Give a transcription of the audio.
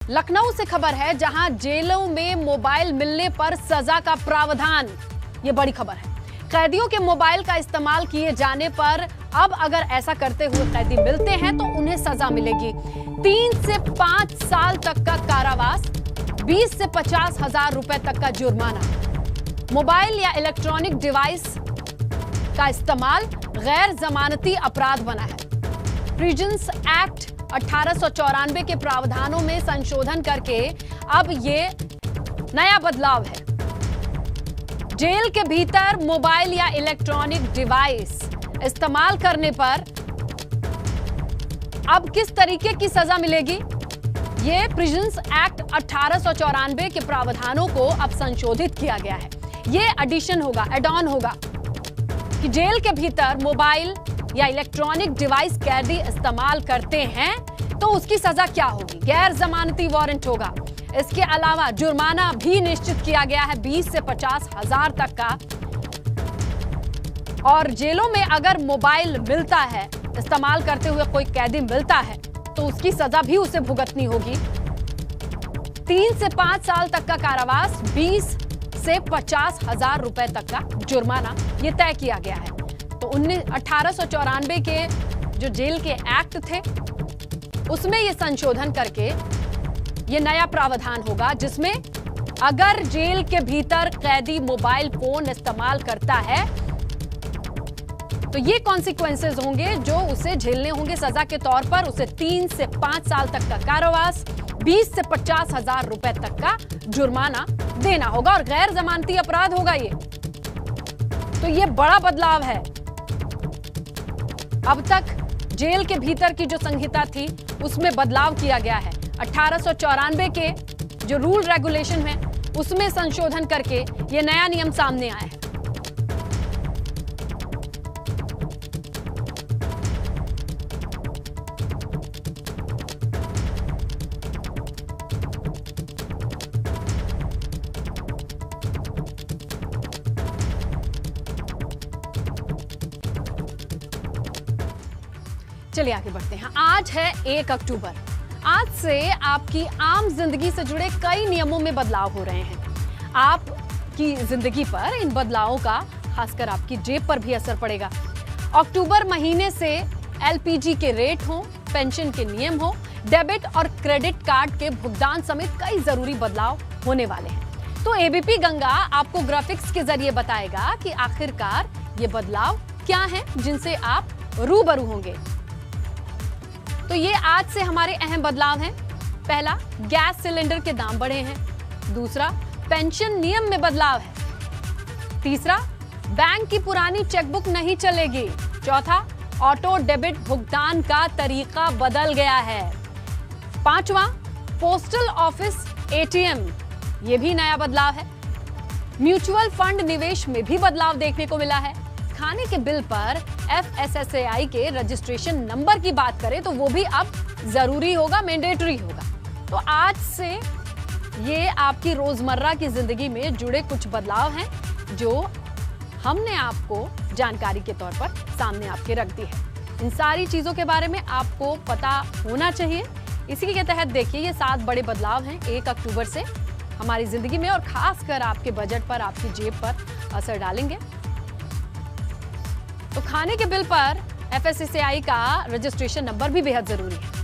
लखनऊ से खबर है, जहां जेलों में मोबाइल मिलने पर सजा का प्रावधान। ये बड़ी खबर है। कैदियों के मोबाइल का इस्तेमाल किए जाने पर अब अगर ऐसा करते हुए कैदी मिलते हैं तो उन्हें सजा मिलेगी। 3 से 5 साल तक का कारावास, 20 से 50,000 रुपए तक का जुर्माना। मोबाइल या इलेक्ट्रॉनिक डिवाइस का इस्तेमाल गैर जमानती अपराध बना है। प्रिजन्स एक्ट 1894 के प्रावधानों में संशोधन करके अब ये नया बदलाव है। जेल के भीतर मोबाइल या इलेक्ट्रॉनिक डिवाइस इस्तेमाल करने पर अब किस तरीके की सजा मिलेगी? ये प्रिजन्स एक्ट 1894 के प्रावधानों को अब संशोधित किया गया है। ये एडिशन होगा, एड ऑन होगा कि जेल के भीतर मोबाइल या इलेक्ट्रॉनिक डिवाइस कैदी इस्तेमाल करते हैं तो उसकी सजा क्या होगी? गैर जमानती वारंट होगा। इसके अलावा जुर्माना भी निश्चित किया गया है 20 से 50,000 तक का। और जेलों में अगर मोबाइल मिलता है, इस्तेमाल करते हुए कोई कैदी मिलता है तो उसकी सजा भी उसे भुगतनी होगी। 3 से 5 साल तक का कारावास, 20 से 50,000 रुपए तक का जुर्माना ये तय किया गया है। तो 1894 के जो जेल के एक्ट थे उसमें ये संशोधन करके ये नया प्रावधान होगा, जिसमें अगर जेल के भीतर कैदी मोबाइल फोन इस्तेमाल करता है तो ये कॉन्सिक्वेंसेस होंगे जो उसे झेलने होंगे सजा के तौर पर। उसे 3 से 5 साल तक का कारावास, 20 से 50,000 रुपए तक का जुर्माना देना होगा और गैर जमानती अपराध होगा ये। तो ये बड़ा बदलाव है। अब तक जेल के भीतर की जो संहिता थी उसमें बदलाव किया गया है। 1894 के जो रूल रेगुलेशन है उसमें संशोधन करके ये नया नियम सामने आया है। चलिए आगे बढ़ते हैं। आज है 1 अक्टूबर। आज से आपकी आम जिंदगी से जुड़े कई नियमों में बदलाव हो रहे हैं। आपकी जिंदगी पर इन बदलावों का खासकर आपकी जेब पर भी असर पड़ेगा। अक्टूबर महीने से एलपीजी के रेट हो, पेंशन के नियम हो, डेबिट और क्रेडिट कार्ड के भुगतान समेत कई जरूरी बदलाव होने वाले हैं। तो एबीपी गंगा आपको ग्राफिक्स के जरिए बताएगा कि आखिरकार ये बदलाव क्या हैं जिनसे आप रूबरू होंगे। तो ये आज से हमारे अहम बदलाव हैं। पहला, गैस सिलेंडर के दाम बढ़े हैं। दूसरा, पेंशन नियम में बदलाव है। तीसरा, बैंक की पुरानी चेकबुक नहीं चलेगी। चौथा, ऑटो डेबिट भुगतान का तरीका बदल गया है। पांचवा, पोस्टल ऑफिस एटीएम, ये भी नया बदलाव है। म्यूचुअल फंड निवेश में भी बदलाव देखने को मिला है। खाने के बिल पर FSSAI के रजिस्ट्रेशन नंबर की बात करें तो वो भी अब जरूरी होगा, मैंडेटरी होगा। तो आज से ये आपकी रोजमर्रा की जिंदगी में जुड़े कुछ बदलाव हैं जो हमने आपको जानकारी के तौर पर सामने आपके रख दी है। इन सारी चीजों के बारे में आपको पता होना चाहिए। इसी के तहत देखिए ये 7 बड़े बदलाव हैं 1 अक्टूबर से हमारी जिंदगी में और खासकर आपके बजट पर, आपकी जेब पर असर डालेंगे। तो खाने के बिल पर FSSAI का रजिस्ट्रेशन नंबर भी बेहद जरूरी है।